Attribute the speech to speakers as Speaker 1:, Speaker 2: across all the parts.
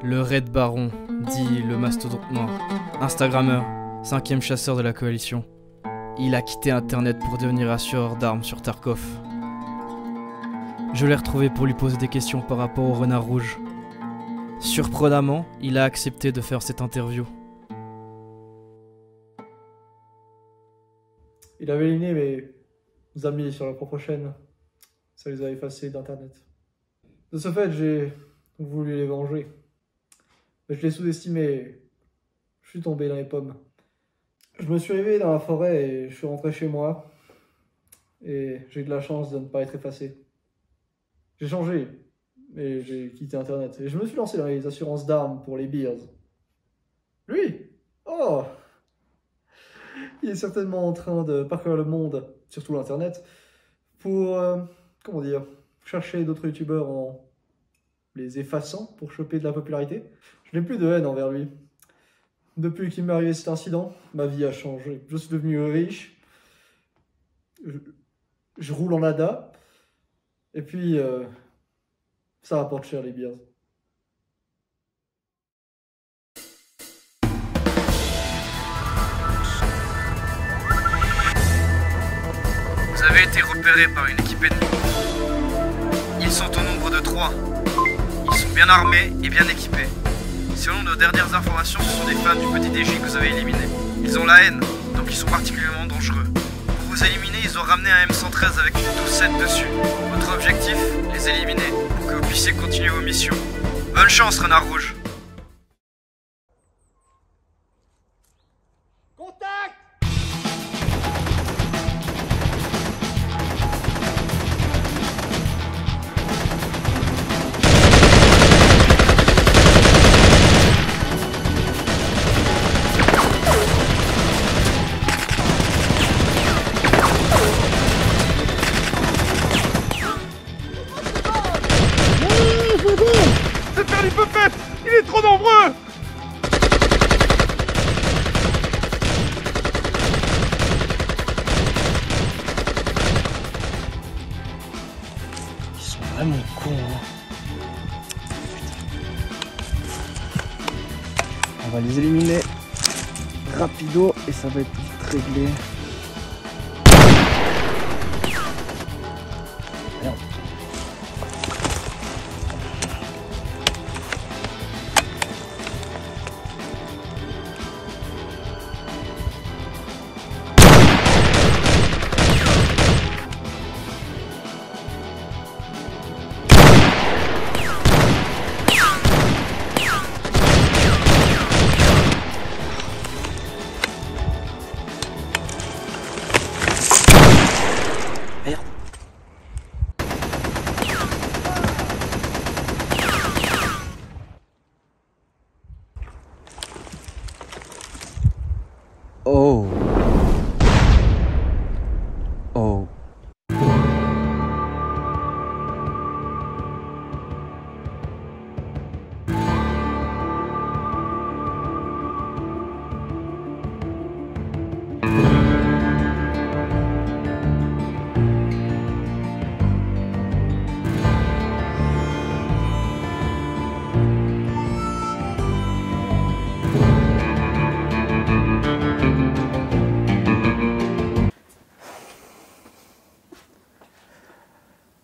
Speaker 1: Le Red Baron, dit le mastodonte noir, Instagrammeur, 5e chasseur de la coalition. Il a quitté internet pour devenir assureur d'armes sur Tarkov. Je l'ai retrouvé pour lui poser des questions par rapport au Renard Rouge. Surprenamment, il a accepté de faire cette interview.
Speaker 2: Il avait éliminé mes amis sur la propre chaîne. Ça les a effacés d'internet. De ce fait, j'ai voulu les venger. Mais je l'ai sous-estimé. Je suis tombé dans les pommes. Je me suis réveillé dans la forêt et je suis rentré chez moi. Et j'ai eu de la chance de ne pas être effacé. J'ai changé, et j'ai quitté internet. Et je me suis lancé dans les assurances d'armes pour les beers. Lui, oh, il est certainement en train de parcourir le monde, surtout l'internet, pour, comment dire, chercher d'autres youtubeurs en les effaçant pour choper de la popularité. Je n'ai plus de haine envers lui. Depuis qu'il m'est arrivé cet incident, ma vie a changé. Je suis devenu riche. Je roule en Lada. Et puis, ça rapporte cher les beers.
Speaker 1: Vous avez été repéré par une équipe ennemie. Ils sont au nombre de 3. Ils sont bien armés et bien équipés. Selon nos dernières informations, ce sont des fans du petit DJ que vous avez éliminé. Ils ont la haine, donc ils sont particulièrement dangereux. Pour vous éliminer, ils ont ramené un M113 avec une 12-7 dessus. Votre objectif, les éliminer, pour que vous puissiez continuer vos missions. Bonne chance, Renard Rouge.
Speaker 3: Cette faire du peu faite. Il est trop nombreux.
Speaker 1: Ils sont vraiment cons, hein. On va les éliminer rapido et ça va être vite réglé. Merde. Oh. Oh.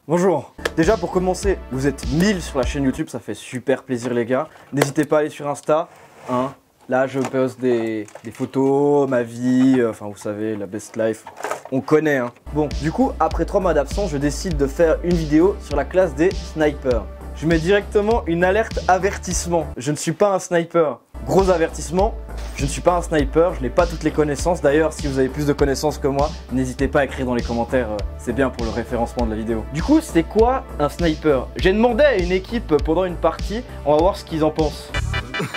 Speaker 4: Bonjour. Déjà pour commencer, vous êtes 1000 sur la chaîne YouTube, ça fait super plaisir les gars. N'hésitez pas à aller sur Insta, hein. Là je poste des photos, ma vie, enfin vous savez, la best life, on connaît hein. Bon, du coup, après 3 mois d'absence, je décide de faire une vidéo sur la classe des snipers. Je mets directement une alerte avertissement. Je ne suis pas un sniper. Gros avertissement, je ne suis pas un sniper, je n'ai pas toutes les connaissances. D'ailleurs, si vous avez plus de connaissances que moi, n'hésitez pas à écrire dans les commentaires, c'est bien pour le référencement de la vidéo. Du coup, c'est quoi un sniper? J'ai demandé à une équipe pendant une partie, on va voir ce qu'ils en pensent.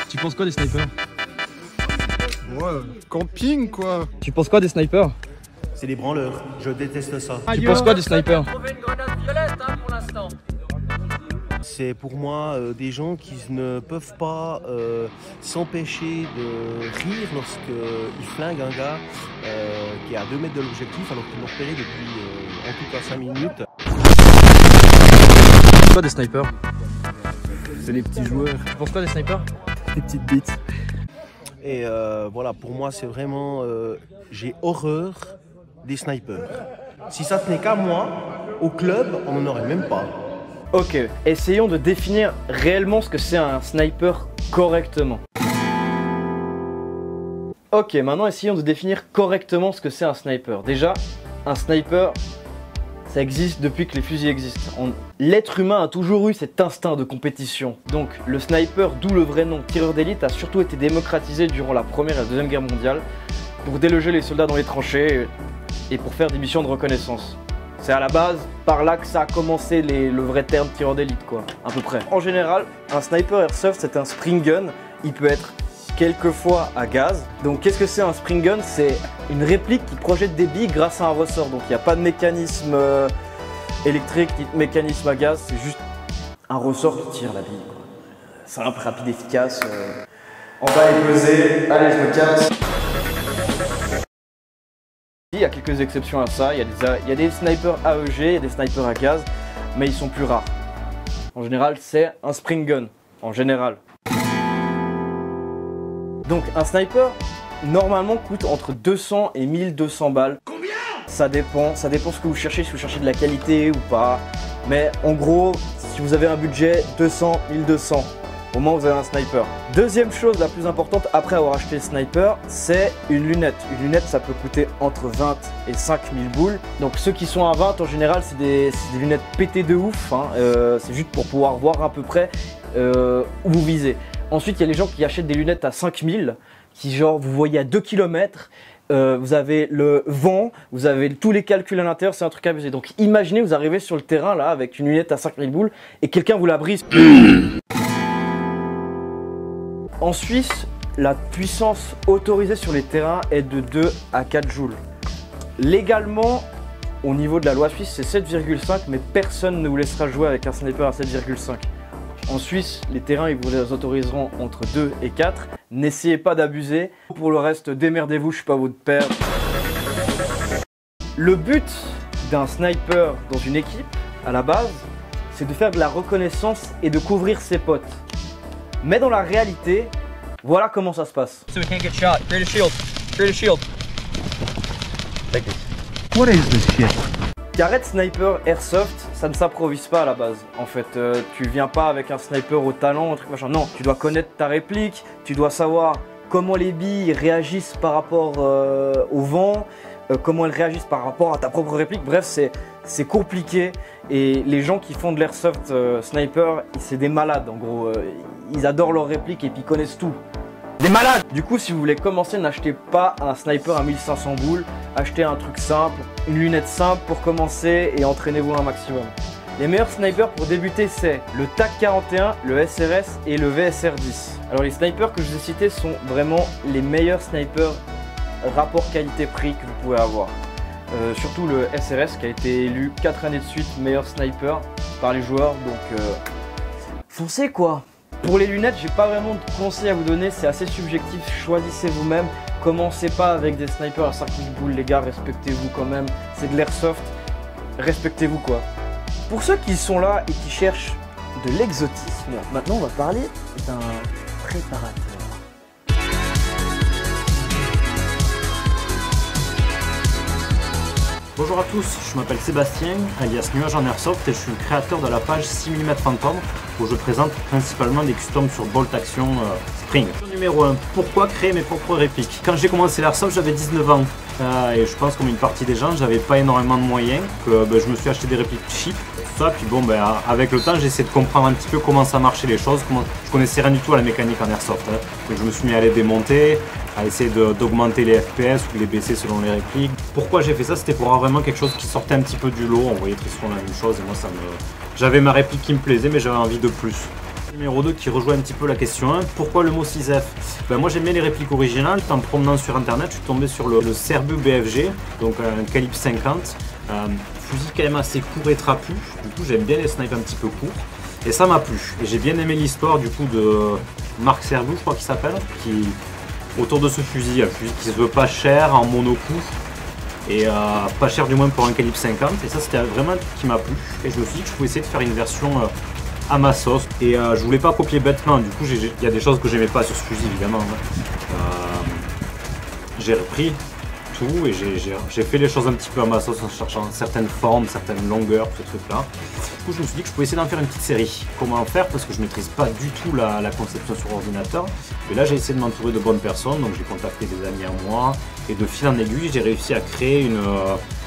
Speaker 1: Tu penses quoi des snipers?
Speaker 3: Ouais, camping quoi.
Speaker 1: Tu penses quoi des snipers?
Speaker 5: C'est des branleurs, je déteste ça.
Speaker 1: Tu penses quoi des snipers?
Speaker 5: C'est pour moi des gens qui ne peuvent pas s'empêcher de rire lorsqu'ils flinguent un gars qui est à 2 mètres de l'objectif alors qu'ils l'ont repéré depuis en tout cas 5 minutes.
Speaker 1: Quoi des snipers?
Speaker 6: C'est les petits joueurs.
Speaker 2: Tu penses quoi des snipers?
Speaker 6: Des petites bites.
Speaker 5: Et voilà, pour moi, c'est vraiment... j'ai horreur des snipers. Si ça tenait qu'à moi, au club, on n'en aurait même pas.
Speaker 4: Ok, essayons de définir réellement ce que c'est un sniper correctement. Ok, maintenant essayons de définir correctement ce que c'est un sniper. Déjà, un sniper, ça existe depuis que les fusils existent. L'être humain a toujours eu cet instinct de compétition. Donc le sniper, d'où le vrai nom, tireur d'élite, a surtout été démocratisé durant la Première et la Deuxième Guerre mondiale pour déloger les soldats dans les tranchées et pour faire des missions de reconnaissance. C'est à la base par là que ça a commencé le vrai terme tireur d'élite, quoi, à peu près. En général, un sniper airsoft, c'est un spring gun. Il peut être quelquefois à gaz. Donc qu'est-ce que c'est un spring gun? C'est une réplique qui projette des billes grâce à un ressort. Donc il n'y a pas de mécanisme électrique ni de mécanisme à gaz, c'est juste un ressort qui tire la bille, quoi. Simple, rapide, efficace. En bas est pesé, allez je me casse. Il y a quelques exceptions à ça, il y a des snipers AEG, il y a des snipers à gaz, mais ils sont plus rares. En général, c'est un spring gun, en général. Donc un sniper, normalement, coûte entre 200 et 1200 balles. Combien? Ça dépend ce que vous cherchez, si vous cherchez de la qualité ou pas. Mais en gros, si vous avez un budget 200, 1200, au moins vous avez un sniper. Deuxième chose la plus importante après avoir acheté le sniper, c'est une lunette. Une lunette, ça peut coûter entre 20 et 5000 boules. Donc ceux qui sont à 20 en général, c'est des lunettes pétées de ouf, hein. C'est juste pour pouvoir voir à peu près où vous visez. Ensuite, il y a les gens qui achètent des lunettes à 5000, qui genre vous voyez à 2 km. Vous avez le vent, vous avez tous les calculs à l'intérieur, c'est un truc abusé. Donc imaginez, vous arrivez sur le terrain là avec une lunette à 5000 boules et quelqu'un vous la brise. En Suisse, la puissance autorisée sur les terrains est de 2 à 4 joules. Légalement, au niveau de la loi suisse, c'est 7,5, mais personne ne vous laissera jouer avec un sniper à 7,5. En Suisse, les terrains, ils vous les autoriseront entre 2 et 4. N'essayez pas d'abuser. Pour le reste, démerdez-vous, je suis pas votre père. Le but d'un sniper dans une équipe, à la base, c'est de faire de la reconnaissance et de couvrir ses potes. Mais dans la réalité, voilà comment ça se passe.
Speaker 1: So we can't get shot. Create a shield. Create a shield.
Speaker 6: What is this shit?
Speaker 4: Carrette sniper airsoft, ça ne s'improvise pas à la base. En fait, tu viens pas avec un sniper au talent, un truc machin. Non, tu dois connaître ta réplique, tu dois savoir comment les billes réagissent par rapport au vent, comment elles réagissent par rapport à ta propre réplique. Bref, c'est compliqué. Et les gens qui font de l'airsoft sniper, c'est des malades en gros. Ils adorent leurs répliques et puis ils connaissent tout. Des malades! Du coup, si vous voulez commencer, n'achetez pas un sniper à 1500 boules. Achetez un truc simple, une lunette simple pour commencer et entraînez-vous un maximum. Les meilleurs snipers pour débuter, c'est le TAC 41, le SRS et le VSR 10. Alors les snipers que je vous ai cités sont vraiment les meilleurs snipers rapport qualité-prix que vous pouvez avoir. Surtout le SRS qui a été élu 4 années de suite meilleur sniper par les joueurs, donc foncez quoi. Pour les lunettes, j'ai pas vraiment de conseils à vous donner, c'est assez subjectif, choisissez vous-même. Commencez pas avec des snipers à 5000 boules les gars, respectez-vous quand même, c'est de l'airsoft, respectez-vous quoi. Pour ceux qui sont là et qui cherchent de l'exotisme, maintenant on va parler d'un préparateur.
Speaker 7: Bonjour à tous, je m'appelle Sébastien, alias Nuage en Airsoft et je suis le créateur de la page 6 mm Phantom où je présente principalement des customs sur Bolt Action Spring. Numéro 1, pourquoi créer mes propres répliques? Quand j'ai commencé l'Airsoft, j'avais 19 ans et je pense comme une partie des gens, j'avais pas énormément de moyens, que je me suis acheté des répliques cheap, tout ça, puis bon avec le temps j'ai essayé de comprendre un petit peu comment ça marchait les choses, je connaissais rien du tout à la mécanique en Airsoft, donc je me suis mis à les démonter, à essayer d'augmenter les FPS ou de les baisser selon les répliques. Pourquoi j'ai fait ça? C'était pour avoir vraiment quelque chose qui sortait un petit peu du lot. On voyait très souvent la même chose et moi j'avais ma réplique qui me plaisait mais j'avais envie de plus. Numéro 2 qui rejoint un petit peu la question 1, pourquoi le mot 6F? Moi j'aimais les répliques originales, en promenant sur internet je suis tombé sur le Serbu BFG, donc un calibre 50, fusil quand même assez court et trapu, du coup j'aime bien les snipes un petit peu courts. Et ça m'a plu, et j'ai bien aimé l'histoire du coup de Marc Serbu, je crois qu'il s'appelle, autour de ce fusil, un fusil qui se veut pas cher en monocoup et pas cher du moins pour un calibre 50, et ça c'était vraiment un truc qui m'a plu et je me suis dit que je pouvais essayer de faire une version à ma sauce. Et je voulais pas copier bêtement, du coup il y a des choses que j'aimais pas sur ce fusil évidemment. J'ai repris tout et j'ai fait les choses un petit peu à ma sauce en cherchant certaines formes, certaines longueurs, ce truc là. Du coup je me suis dit que je pouvais essayer d'en faire une petite série. Comment faire, parce que je maîtrise pas du tout la conception sur ordinateur. Et là j'ai essayé de m'entourer de bonnes personnes, donc j'ai contacté des amis à moi et de fil en aiguille j'ai réussi à créer une...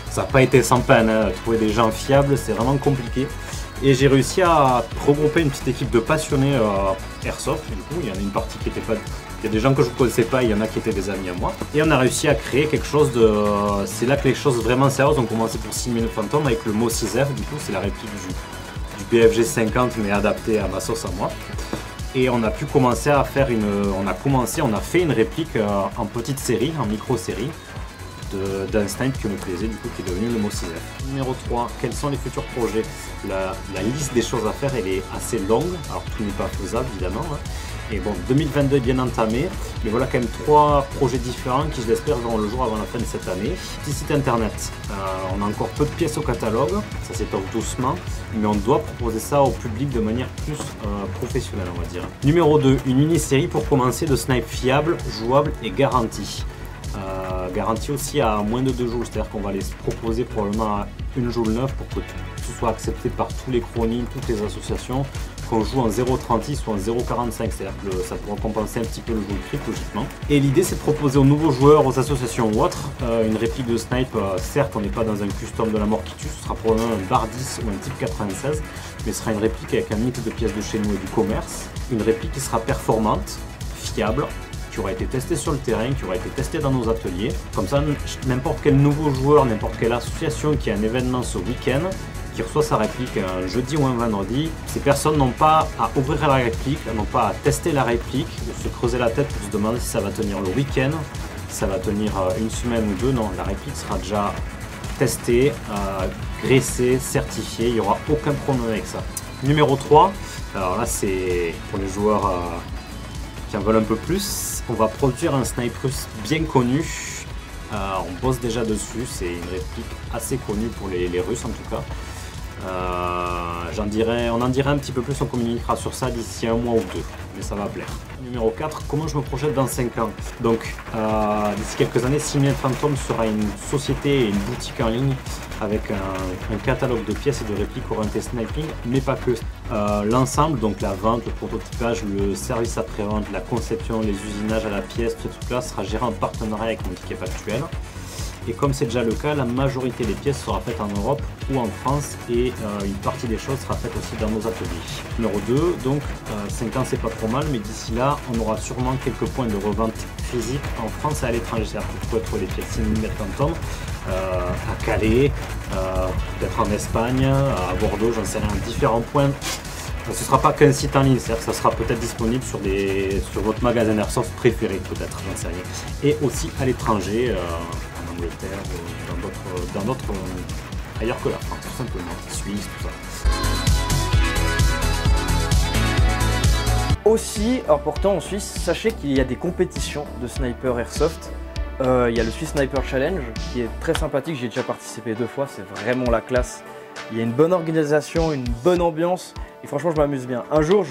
Speaker 7: ça n'a pas été sans peine, hein. Trouver des gens fiables c'est vraiment compliqué. Et j'ai réussi à regrouper une petite équipe de passionnés Airsoft. Du coup il y en a une partie qui était pas... Il y a des gens que je ne connaissais pas, il y en a qui étaient des amis à moi. Et on a réussi à créer quelque chose de... C'est là que les choses vraiment sérieuses ont commencé pour 6 minutes Phantom avec le Mossy-Z. Du coup, c'est la réplique du BFG 50 mais adapté à ma sauce à moi. Et on a pu commencer à faire une... On a fait une réplique en petite série, en micro-série d'un snipe qui me plaisait, du coup qui est devenu le Mossy-Z. Numéro 3, quels sont les futurs projets? La liste des choses à faire, elle est assez longue. Alors tout n'est pas faisable évidemment. Hein. Et bon, 2022 est bien entamé, mais voilà quand même 3 projets différents qui, je l'espère, verront le jour avant la fin de cette année. Petit site internet, on a encore peu de pièces au catalogue, ça s'étoffe doucement, mais on doit proposer ça au public de manière plus professionnelle, on va dire. Numéro 2, une mini-série pour commencer de snipe fiable, jouable et garantie. Garantie aussi à moins de 2 joules, c'est-à-dire qu'on va les proposer probablement à 1 joule 9 pour que ce soit accepté par tous les chroniques, toutes les associations, qu'on joue en 0.36 ou en 0.45, c'est-à-dire que ça pourra compenser un petit peu le joule creep logiquement. Et l'idée c'est de proposer aux nouveaux joueurs, aux associations ou autres, une réplique de snipe, certes on n'est pas dans un custom de la mort qui tue, ce sera probablement un bar 10 ou un type 96, mais ce sera une réplique avec un mix de pièces de chez nous et du commerce, une réplique qui sera performante, fiable, qui aura été testé sur le terrain, qui aura été testé dans nos ateliers. Comme ça, n'importe quel nouveau joueur, n'importe quelle association qui a un événement ce week-end, qui reçoit sa réplique un jeudi ou un vendredi, ces personnes n'ont pas à ouvrir la réplique, n'ont pas à tester la réplique, de se creuser la tête pour se demander si ça va tenir le week-end, si ça va tenir une semaine ou deux. Non, la réplique sera déjà testée, graissée, certifiée, il n'y aura aucun problème avec ça. Numéro 3, alors là c'est pour les joueurs qui en veulent un peu plus. On va produire un snipe russe bien connu. On bosse déjà dessus, c'est une réplique assez connue pour les Russes en tout cas. On en dirait un petit peu plus, on communiquera sur ça d'ici 1 mois ou 2, mais ça va plaire. Numéro 4, comment je me projette dans 5 ans? Donc d'ici quelques années, 6 Minutes Phantom sera une société et une boutique en ligne avec un catalogue de pièces et de répliques orientées sniping, mais pas que. L'ensemble, donc la vente, le prototypage, le service après-vente, la conception, les usinages à la pièce, tout ce truc-là sera géré en partenariat avec mon équipe actuelle. Et comme c'est déjà le cas, la majorité des pièces sera faite en Europe ou en France et une partie des choses sera faite aussi dans nos ateliers. Numéro 2, donc 5 ans c'est pas trop mal, mais d'ici là on aura sûrement quelques points de revente physique en France et à l'étranger. C'est-à-dire que vous pouvez trouver des pièces 6 mm Phantom à Calais, peut-être en Espagne, à Bordeaux, j'en sais rien, différents points. Ce ne sera pas qu'un site en ligne, c'est-à-dire que ça sera peut-être disponible sur votre magasin Airsoft préféré, peut-être, j'en sais rien. Et aussi à l'étranger, en Angleterre, dans d'autres ailleurs que la France, tout simplement, Suisse, tout ça.
Speaker 4: Aussi important en Suisse, sachez qu'il y a des compétitions de sniper airsoft. Il y a le Swiss Sniper Challenge qui est très sympathique, j'ai déjà participé 2 fois, c'est vraiment la classe. Il y a une bonne organisation, une bonne ambiance et franchement je m'amuse bien. Un jour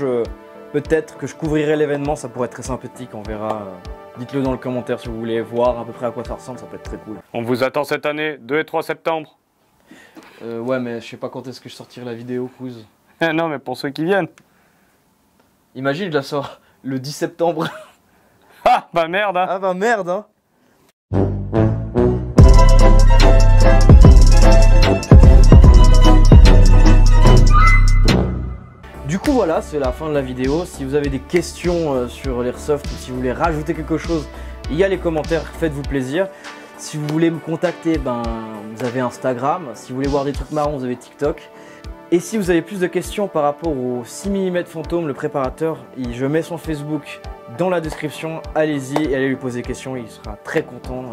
Speaker 4: peut-être que je couvrirai l'événement, ça pourrait être très sympathique, on verra. Dites-le dans le commentaire si vous voulez voir à peu près à quoi ça ressemble, ça peut être très cool.
Speaker 3: On vous attend cette année, 2 et 3 septembre.
Speaker 4: Ouais mais je sais pas quand est-ce que je sortirai la vidéo, Kouz.
Speaker 3: Non mais pour ceux qui viennent.
Speaker 4: Imagine je la sors le 10 septembre.
Speaker 3: Ah bah merde hein.
Speaker 4: Ah bah merde hein. Du coup voilà, c'est la fin de la vidéo. Si vous avez des questions sur l'airsoft ou si vous voulez rajouter quelque chose, il y a les commentaires, faites-vous plaisir. Si vous voulez me contacter, vous avez Instagram. Si vous voulez voir des trucs marrants, vous avez TikTok. Et si vous avez plus de questions par rapport au 6 mm Phantom, le préparateur, je mets son Facebook dans la description. Allez-y et allez lui poser des questions, il sera très content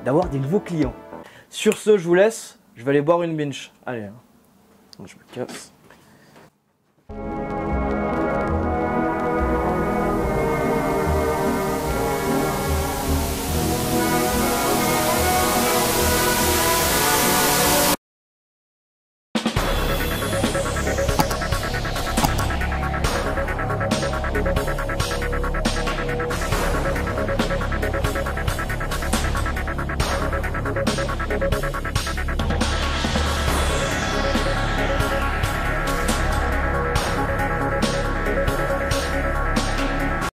Speaker 4: d'avoir des nouveaux clients. Sur ce, je vous laisse, je vais aller boire une binge. Allez, je me casse.